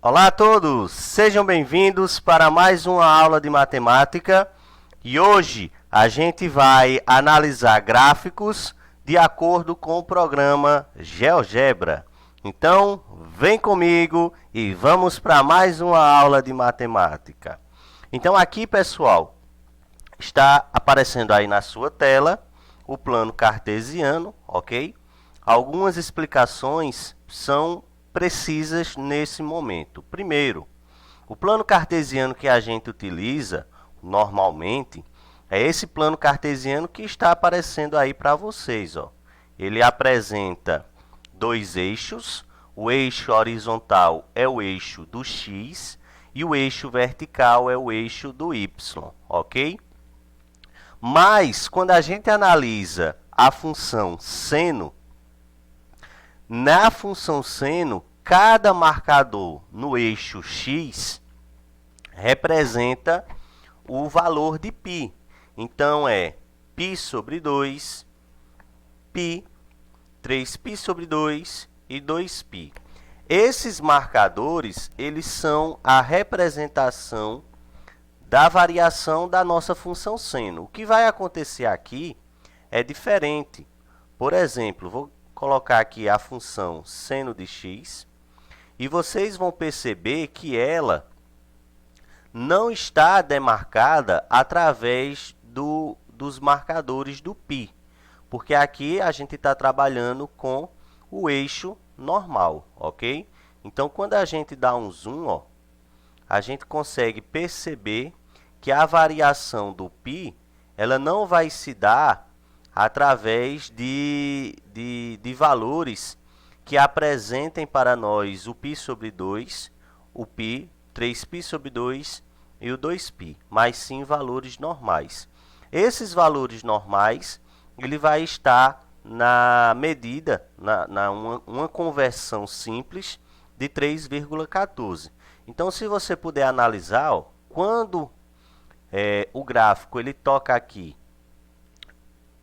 Olá a todos, sejam bem-vindos para mais uma aula de matemática e hoje a gente vai analisar gráficos de acordo com o programa GeoGebra. Então, vem comigo e vamos para mais uma aula de matemática. Então aqui, pessoal, está aparecendo aí na sua tela o plano cartesiano, ok? Algumas explicações são precisas nesse momento. Primeiro, o plano cartesiano que a gente utiliza normalmente é esse plano cartesiano que está aparecendo aí para vocês, ó. Ele apresenta dois eixos. O eixo horizontal é o eixo do x e o eixo vertical é o eixo do y, ok? Mas quando a gente analisa a função seno, na função seno, cada marcador no eixo x representa o valor de π. Então, é π sobre 2, π, 3π sobre 2 e 2π. Esses marcadores, eles são a representação da variação da nossa função seno. O que vai acontecer aqui é diferente. Por exemplo, vou colocar aqui a função seno de x e vocês vão perceber que ela não está demarcada através dos marcadores do π, porque aqui a gente está trabalhando com o eixo normal, ok? Então, quando a gente dá um zoom, ó, a gente consegue perceber que a variação do π ela não vai se dar através de valores que apresentem para nós o π sobre 2, o π, 3π sobre 2 e o 2π, mas sim valores normais. Esses valores normais, ele vai estar na medida, uma conversão simples de 3,14. Então, se você puder analisar, ó, quando o gráfico ele toca aqui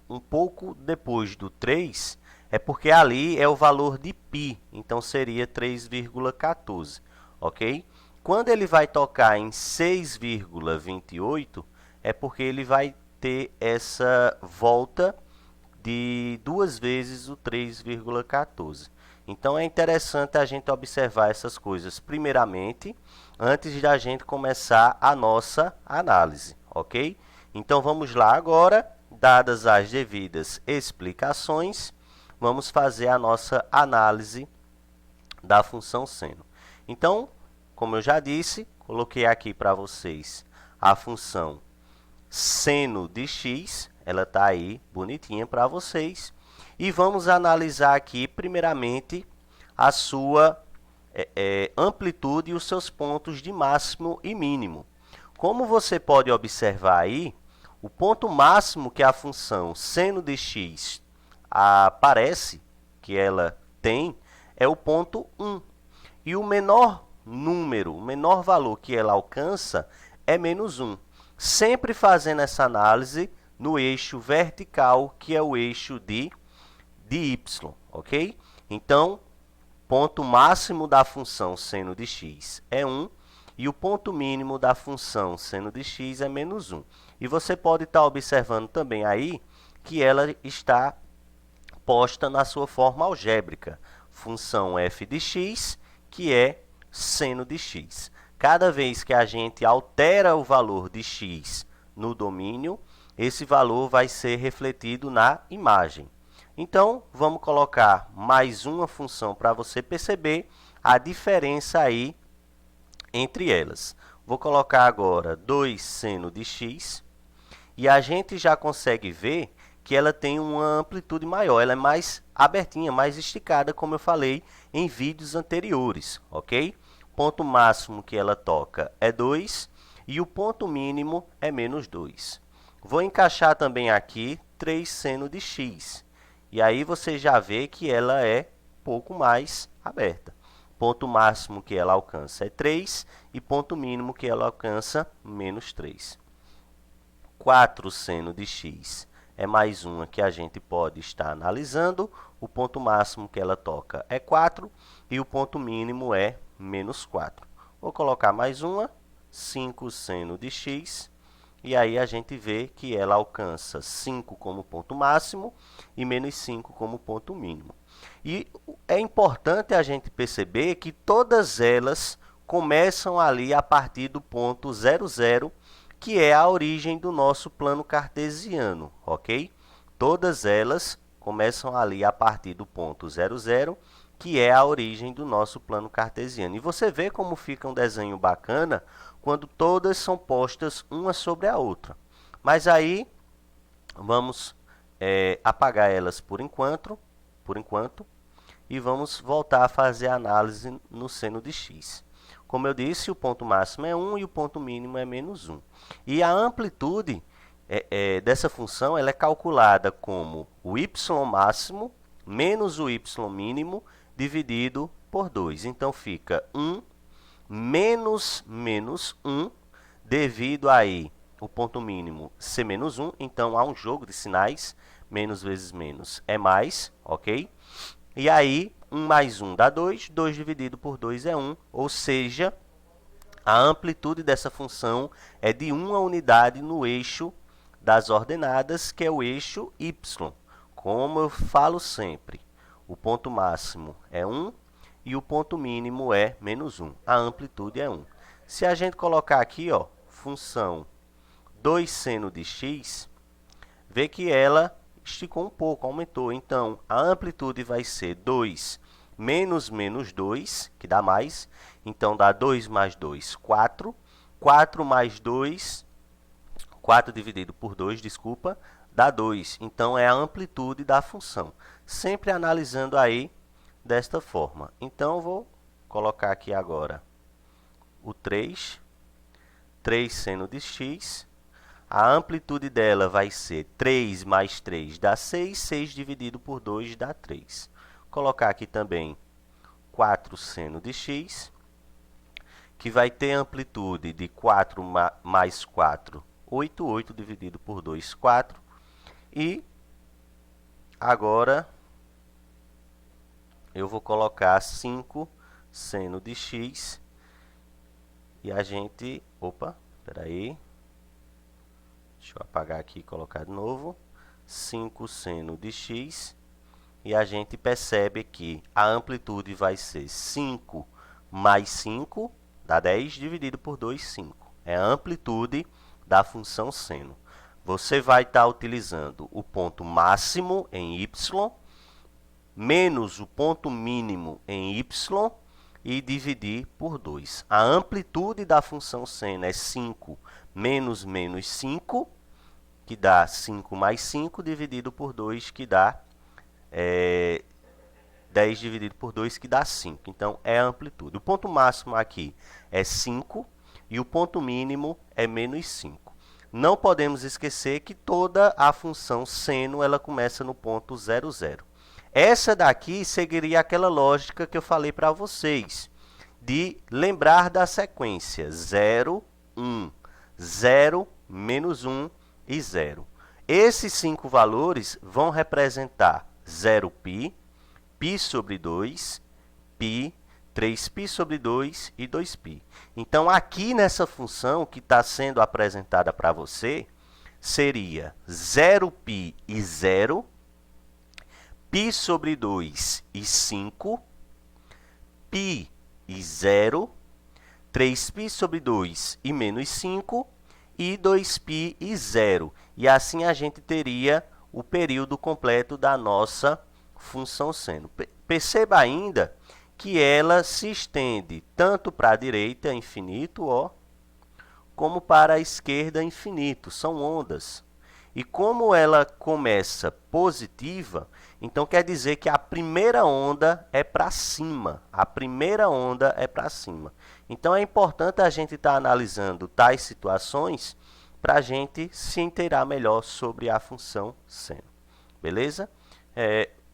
um pouco depois do 3, é porque ali é o valor de π, então seria 3,14, ok? Quando ele vai tocar em 6,28, é porque ele vai ter essa volta de duas vezes o 3,14. Então, é interessante a gente observar essas coisas primeiramente, antes da gente começar a nossa análise, ok? Então, vamos lá agora, dadas as devidas explicações, vamos fazer a nossa análise da função seno. Então, como eu já disse, coloquei aqui para vocês a função seno de x, ela está aí bonitinha para vocês. E vamos analisar aqui, primeiramente, a sua amplitude e os seus pontos de máximo e mínimo. Como você pode observar aí, o ponto máximo que a função seno de x aparece, que ela tem, é o ponto 1. E o menor número, o menor valor que ela alcança é menos 1. Sempre fazendo essa análise no eixo vertical, que é o eixo de y, ok? Então, ponto máximo da função seno de x é 1 e o ponto mínimo da função seno de x é menos 1. E você pode estar observando também aí que ela está posta na sua forma algébrica, função f de x, que é seno de x. Cada vez que a gente altera o valor de x no domínio, esse valor vai ser refletido na imagem. Então, vamos colocar mais uma função para você perceber a diferença aí entre elas. Vou colocar agora 2 seno de x e a gente já consegue ver que ela tem uma amplitude maior, ela é mais abertinha, mais esticada, como eu falei em vídeos anteriores, ok? O ponto máximo que ela toca é 2 e o ponto mínimo é menos 2. Vou encaixar também aqui 3 seno de x. E aí você já vê que ela é um pouco mais aberta. Ponto máximo que ela alcança é 3 e ponto mínimo que ela alcança, menos 3. 4 seno de x é mais uma que a gente pode estar analisando. O ponto máximo que ela toca é 4 e o ponto mínimo é menos 4. Vou colocar mais uma, 5 seno de x, e aí a gente vê que ela alcança 5 como ponto máximo e menos 5 como ponto mínimo. E é importante a gente perceber que todas elas começam ali a partir do ponto 0, 0, que é a origem do nosso plano cartesiano, ok? Todas elas começam ali a partir do ponto 0, 0, que é a origem do nosso plano cartesiano. E você vê como fica um desenho bacana quando todas são postas uma sobre a outra. Mas aí, vamos apagar elas por enquanto, e vamos voltar a fazer a análise no seno de x. Como eu disse, o ponto máximo é 1 e o ponto mínimo é menos 1. E a amplitude dessa função ela é calculada como o y máximo menos o y mínimo dividido por 2. Então, fica 1 menos 1, devido aí o ponto mínimo ser menos 1. Então, há um jogo de sinais. Menos vezes menos é mais, ok? E aí, 1 mais 1 dá 2. 2 dividido por 2 é 1. Ou seja, a amplitude dessa função é de uma unidade no eixo das ordenadas, que é o eixo y. Como eu falo sempre, o ponto máximo é 1 e o ponto mínimo é menos 1. A amplitude é 1. Se a gente colocar aqui, ó, função 2 seno de x, vê que ela esticou um pouco, aumentou. Então, a amplitude vai ser 2 menos menos 2, que dá mais. Então, dá 2 mais 2, 4. 4 mais 2, 4 dividido por 2, desculpa, dá 2. Então, é a amplitude da função. Sempre analisando aí desta forma. Então, eu vou colocar aqui agora o 3 seno de x. A amplitude dela vai ser 3 mais 3 dá 6. 6 dividido por 2 dá 3. Vou colocar aqui também 4 seno de x, que vai ter amplitude de 4 mais 4, 8. 8 dividido por 2, 4. E agora eu vou colocar 5 seno de x. E a gente... Opa, espera aí. Deixa eu apagar aqui e colocar de novo. 5 seno de x. E a gente percebe que a amplitude vai ser 5 mais 5, dá 10, dividido por 2, 5. É a amplitude da função seno. Você vai estar utilizando o ponto máximo em y, menos o ponto mínimo em y, e dividir por 2. A amplitude da função seno é 5 menos menos 5, que dá 5 mais 5, dividido por 2, que dá 10 dividido por 2, que dá 5. Então, é a amplitude. O ponto máximo aqui é 5 e o ponto mínimo é menos 5. Não podemos esquecer que toda a função seno ela começa no ponto 0, 0. Essa daqui seguiria aquela lógica que eu falei para vocês, de lembrar da sequência 0, 1, 0, menos 1 e 0. Esses 5 valores vão representar 0π, π sobre 2, π, 3π sobre 2 e 2π. Então, aqui nessa função que está sendo apresentada para você, seria 0π e 0, π sobre 2 e 5, π e 0, 3π sobre 2 e menos 5, e 2π e 0. E assim a gente teria o período completo da nossa função seno. Perceba ainda que ela se estende tanto para a direita, infinito, ó, como para a esquerda, infinito. São ondas. E como ela começa positiva, então quer dizer que a primeira onda é para cima. A primeira onda é para cima. Então é importante a gente estar analisando tais situações para a gente se inteirar melhor sobre a função seno. Beleza?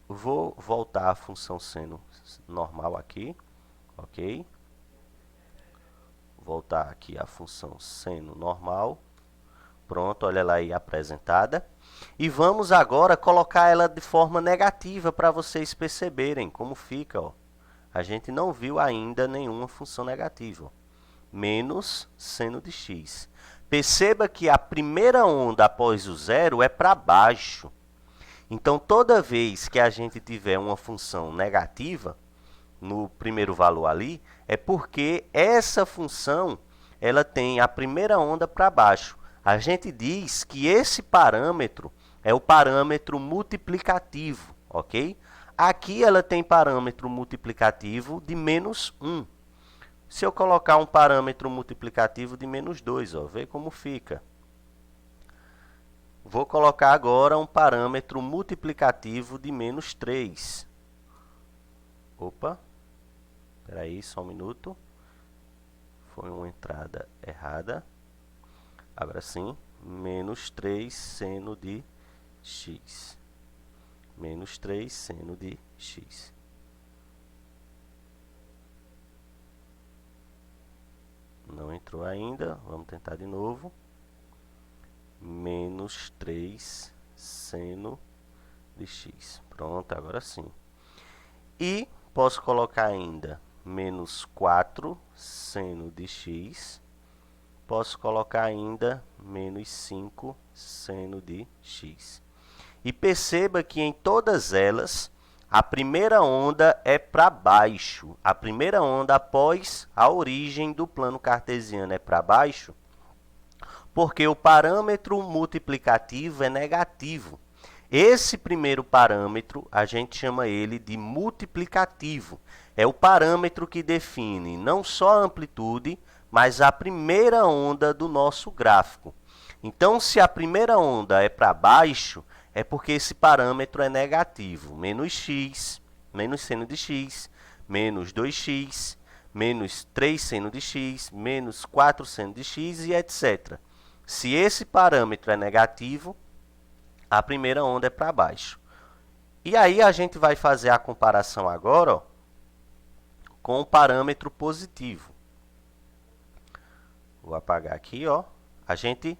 Vou voltar à função seno normal aqui. Ok? Voltar aqui à função seno normal. Pronto, olha lá aí apresentada. E vamos agora colocar ela de forma negativa para vocês perceberem como fica. Ó. A gente não viu ainda nenhuma função negativa. menos seno de x. Perceba que a primeira onda após o zero é para baixo. Então, toda vez que a gente tiver uma função negativa, no primeiro valor ali, é porque essa função ela tem a primeira onda para baixo. A gente diz que esse parâmetro é o parâmetro multiplicativo, ok? Aqui ela tem parâmetro multiplicativo de menos 1. Se eu colocar um parâmetro multiplicativo de menos 2, ó, vê como fica. Vou colocar agora um parâmetro multiplicativo de menos 3. Opa, espera aí, só um minuto. Foi uma entrada errada. Agora sim, menos 3 seno de x. Menos 3 seno de x. Não entrou ainda, vamos tentar de novo. Menos 3 seno de x. Pronto, agora sim. E posso colocar ainda menos 4 seno de x. Posso colocar ainda menos 5 seno de x. E perceba que em todas elas, a primeira onda é para baixo. A primeira onda após a origem do plano cartesiano é para baixo, porque o parâmetro multiplicativo é negativo. Esse primeiro parâmetro, a gente chama ele de multiplicativo. É o parâmetro que define não só a amplitude, mas a primeira onda do nosso gráfico. Então, se a primeira onda é para baixo, é porque esse parâmetro é negativo. Menos x, menos seno de x, menos 2x, menos 3 seno de x, menos 4 seno de x e etc. Se esse parâmetro é negativo, a primeira onda é para baixo. E aí a gente vai fazer a comparação agora, ó, com o parâmetro positivo. Vou apagar aqui, ó. A gente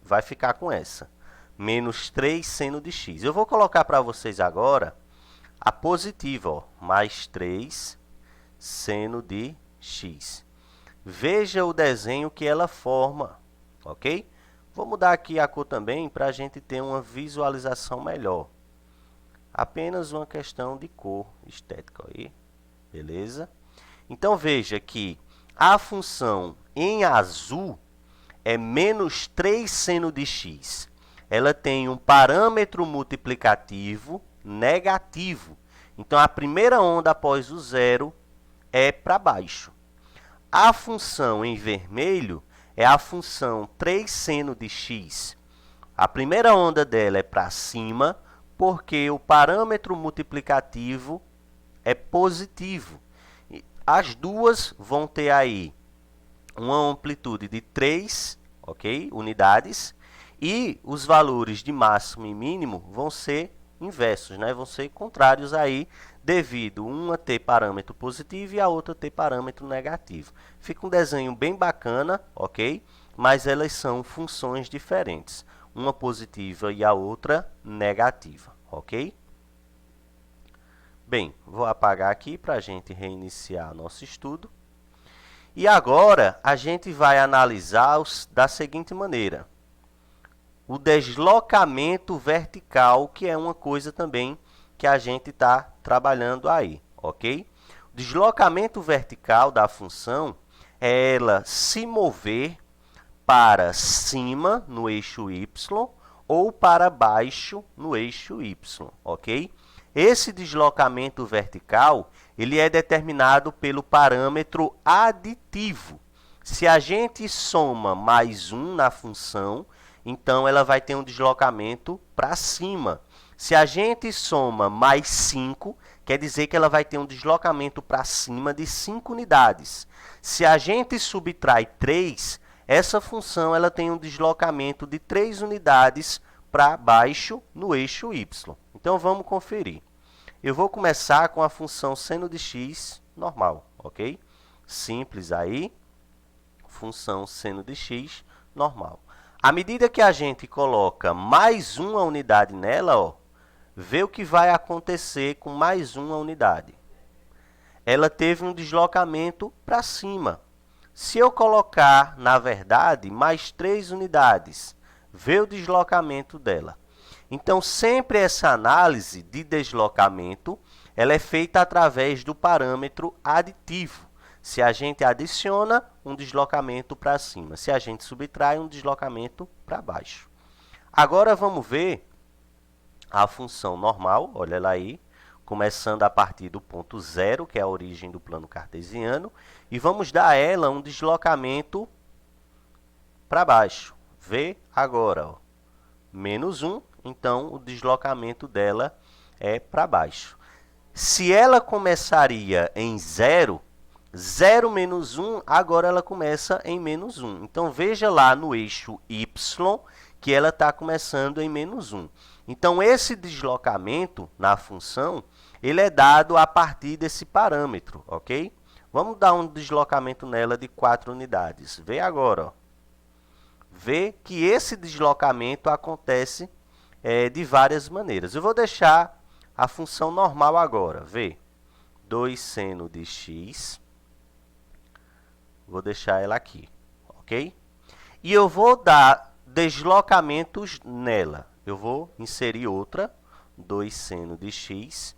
vai ficar com essa. Menos 3 seno de x. Eu vou colocar para vocês agora a positiva, ó, mais 3 seno de x. Veja o desenho que ela forma, ok? Vou mudar aqui a cor também para a gente ter uma visualização melhor. Apenas uma questão de cor estética aí, beleza? Então, veja que a função em azul é menos 3 seno de x. Ela tem um parâmetro multiplicativo negativo. Então, a primeira onda após o zero é para baixo. A função em vermelho é a função 3 seno de x. A primeira onda dela é para cima, porque o parâmetro multiplicativo é positivo. As duas vão ter aí uma amplitude de 3, ok, unidades, e os valores de máximo e mínimo vão ser inversos, né? Vão ser contrários aí, devido uma ter parâmetro positivo e a outra ter parâmetro negativo. Fica um desenho bem bacana, ok? Mas elas são funções diferentes, uma positiva e a outra negativa, ok? Bem, vou apagar aqui para a gente reiniciar nosso estudo. E agora a gente vai analisar da seguinte maneira: o deslocamento vertical, que é uma coisa também que a gente está trabalhando aí, ok? O deslocamento vertical da função é ela se mover para cima no eixo y ou para baixo no eixo y, ok? Esse deslocamento vertical ele é determinado pelo parâmetro aditivo. Se a gente soma mais 1 na função, então ela vai ter um deslocamento para cima. Se a gente soma mais 5, quer dizer que ela vai ter um deslocamento para cima de 5 unidades. Se a gente subtrai 3, essa função ela tem um deslocamento de 3 unidades para baixo no eixo y. Então, vamos conferir. Eu vou começar com a função seno de x normal, ok? Simples aí, função seno de x normal. À medida que a gente coloca mais uma unidade nela, ó, vê o que vai acontecer com mais uma unidade. Ela teve um deslocamento para cima. Se eu colocar, na verdade, mais 3 unidades, vê o deslocamento dela. Então, sempre essa análise de deslocamento, ela é feita através do parâmetro aditivo. Se a gente adiciona, um deslocamento para cima. Se a gente subtrai, um deslocamento para baixo. Agora, vamos ver a função normal, olha ela aí, começando a partir do ponto zero, que é a origem do plano cartesiano, e vamos dar a ela um deslocamento para baixo. Vê agora, ó, menos 1, então o deslocamento dela é para baixo. Se ela começaria em 0, 0 menos 1, agora ela começa em menos 1. Então, veja lá no eixo y que ela está começando em menos 1. Então, esse deslocamento na função, ele é dado a partir desse parâmetro, ok? Vamos dar um deslocamento nela de 4 unidades. Vê agora, ó. Vê que esse deslocamento acontece de várias maneiras. Eu vou deixar a função normal agora. Vê, 2 seno de x. Vou deixar ela aqui, ok? E eu vou dar deslocamentos nela. Eu vou inserir outra, 2 seno de x.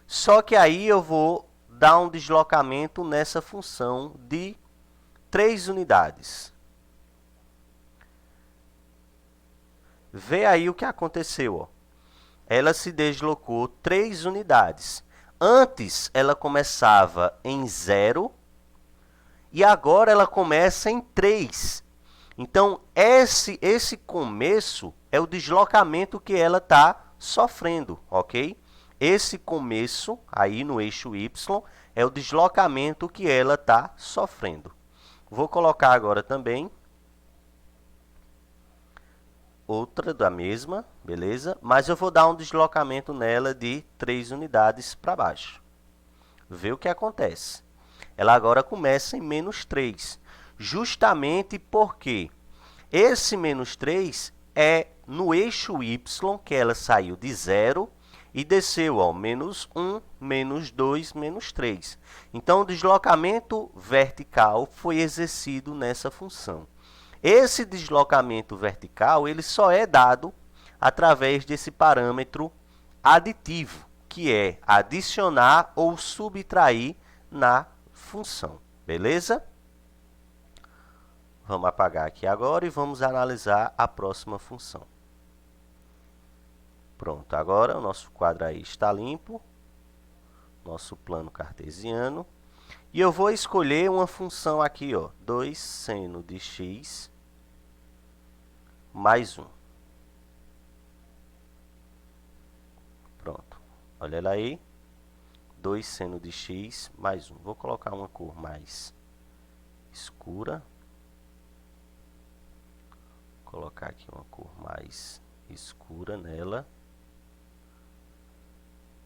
Só que aí eu vou dar um deslocamento nessa função de 3 unidades. Vê aí o que aconteceu, ó. Ela se deslocou 3 unidades. Antes, ela começava em 0 e agora ela começa em 3. Então, esse começo é o deslocamento que ela está sofrendo, ok? Esse começo, aí no eixo y, é o deslocamento que ela está sofrendo. Vou colocar agora também outra da mesma, beleza? Mas eu vou dar um deslocamento nela de 3 unidades para baixo. Vê o que acontece. Ela agora começa em menos 3, justamente porque esse menos 3 é no eixo y, que ela saiu de 0 e desceu ao menos 1, menos 2, menos 3. Então, o deslocamento vertical foi exercido nessa função. Esse deslocamento vertical ele só é dado através desse parâmetro aditivo, que é adicionar ou subtrair na função. Beleza? Vamos apagar aqui agora e vamos analisar a próxima função. Pronto, agora o nosso quadro aí está limpo, nosso plano cartesiano. E eu vou escolher uma função aqui, ó, 2 seno de x mais 1. Pronto, olha ela aí, 2 seno de x mais 1. Vou colocar uma cor mais escura. Vou colocar aqui uma cor mais escura nela,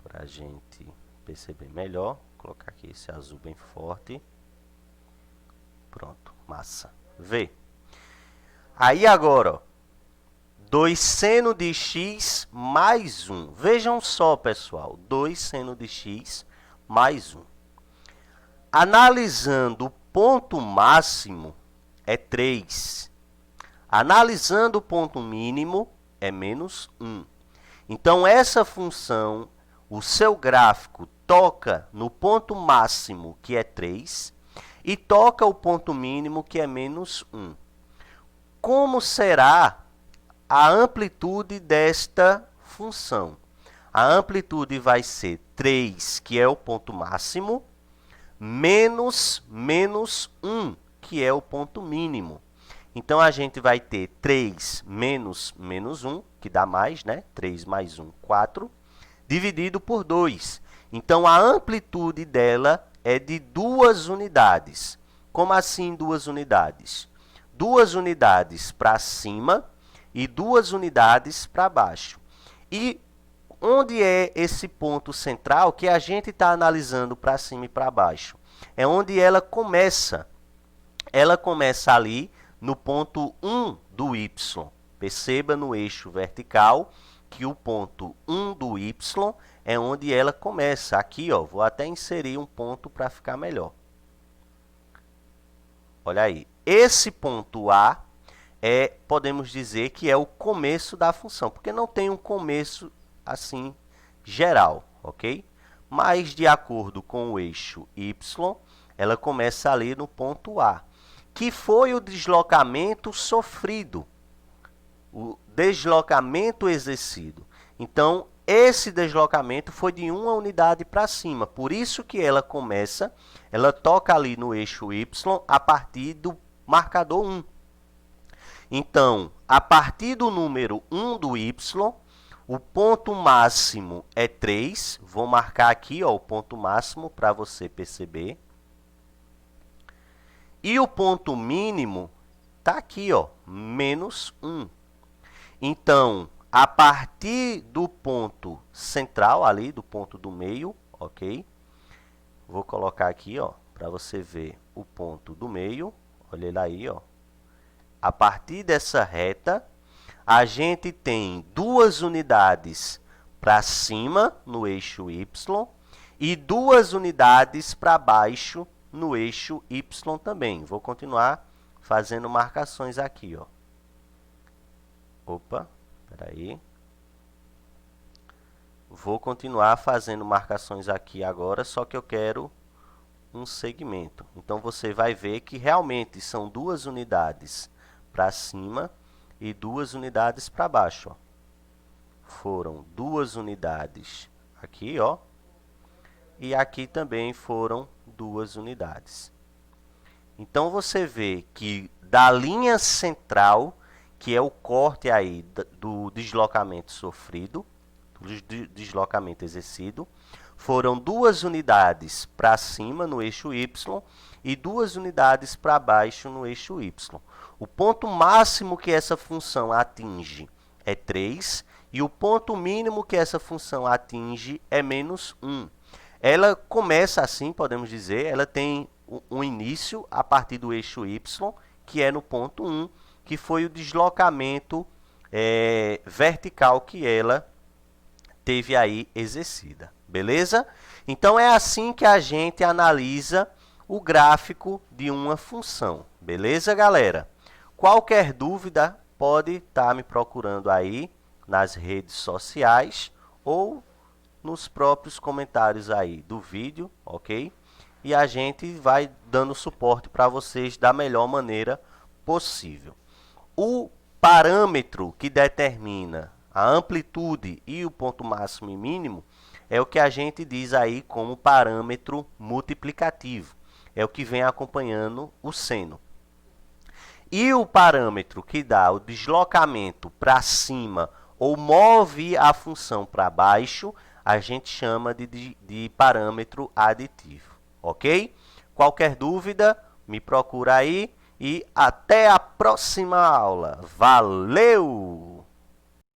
para a gente perceber melhor. Vou colocar aqui esse azul bem forte. Pronto, massa. Vê. Aí agora, ó, 2 seno de x mais 1. Vejam só, pessoal, 2 seno de x mais 1. Analisando o ponto máximo, é 3. Analisando o ponto mínimo, é menos 1. Então, essa função, o seu gráfico toca no ponto máximo, que é 3, e toca o ponto mínimo, que é menos 1. Como será a amplitude desta função? A amplitude vai ser 3, que é o ponto máximo, menos 1, que é o ponto mínimo. Então, a gente vai ter 3 menos 1, que dá mais, né? 3 mais 1, 4, dividido por 2. Então, a amplitude dela é de 2 unidades. Como assim 2 unidades? 2 unidades para cima e 2 unidades para baixo. E onde é esse ponto central que a gente está analisando para cima e para baixo? É onde ela começa. Ela começa ali no ponto 1 do y. Perceba no eixo vertical que o ponto 1 do y é onde ela começa. Aqui, ó, vou até inserir um ponto para ficar melhor. olha aí, esse ponto A podemos dizer que é o começo da função, porque não tem um começo assim geral, ok? Mas de acordo com o eixo y, ela começa ali no ponto A, que foi o deslocamento sofrido, o deslocamento exercido. Então, esse deslocamento foi de uma unidade para cima, por isso que ela começa, ela toca ali no eixo y a partir do marcador 1. Então, a partir do número 1 do y, o ponto máximo é 3. Vou marcar aqui ó, o ponto máximo para você perceber. E o ponto mínimo está aqui, ó, menos 1. Então, a partir do ponto central, ali, do ponto do meio, ok? Vou colocar aqui, ó, para você ver o ponto do meio. Olha ele aí, ó. A partir dessa reta, a gente tem 2 unidades para cima no eixo y e 2 unidades para baixo no eixo y também. Vou continuar fazendo marcações aqui, ó. Opa, espera aí. Vou continuar fazendo marcações aqui agora, só que eu quero um segmento. Então, você vai ver que realmente são 2 unidades para cima e 2 unidades para baixo. Ó. Foram 2 unidades aqui, ó. E aqui também foram 2 unidades. Então, você vê que da linha central, que é o corte aí do deslocamento sofrido, do deslocamento exercido, foram 2 unidades para cima no eixo y e 2 unidades para baixo no eixo y. O ponto máximo que essa função atinge é 3 e o ponto mínimo que essa função atinge é menos 1. Ela começa assim, podemos dizer, ela tem um início a partir do eixo y, que é no ponto 1, que foi o deslocamento vertical que ela teve aí exercida. Beleza? Então, é assim que a gente analisa o gráfico de uma função. Beleza, galera? Qualquer dúvida, pode estar me procurando aí nas redes sociais ou nos próprios comentários aí do vídeo, ok? E a gente vai dando suporte para vocês da melhor maneira possível. O parâmetro que determina a amplitude e o ponto máximo e mínimo é o que a gente diz aí como parâmetro multiplicativo. É o que vem acompanhando o seno. E o parâmetro que dá o deslocamento para cima ou move a função para baixo, a gente chama de parâmetro aditivo. Ok? Qualquer dúvida, me procura aí e até a próxima aula. Valeu!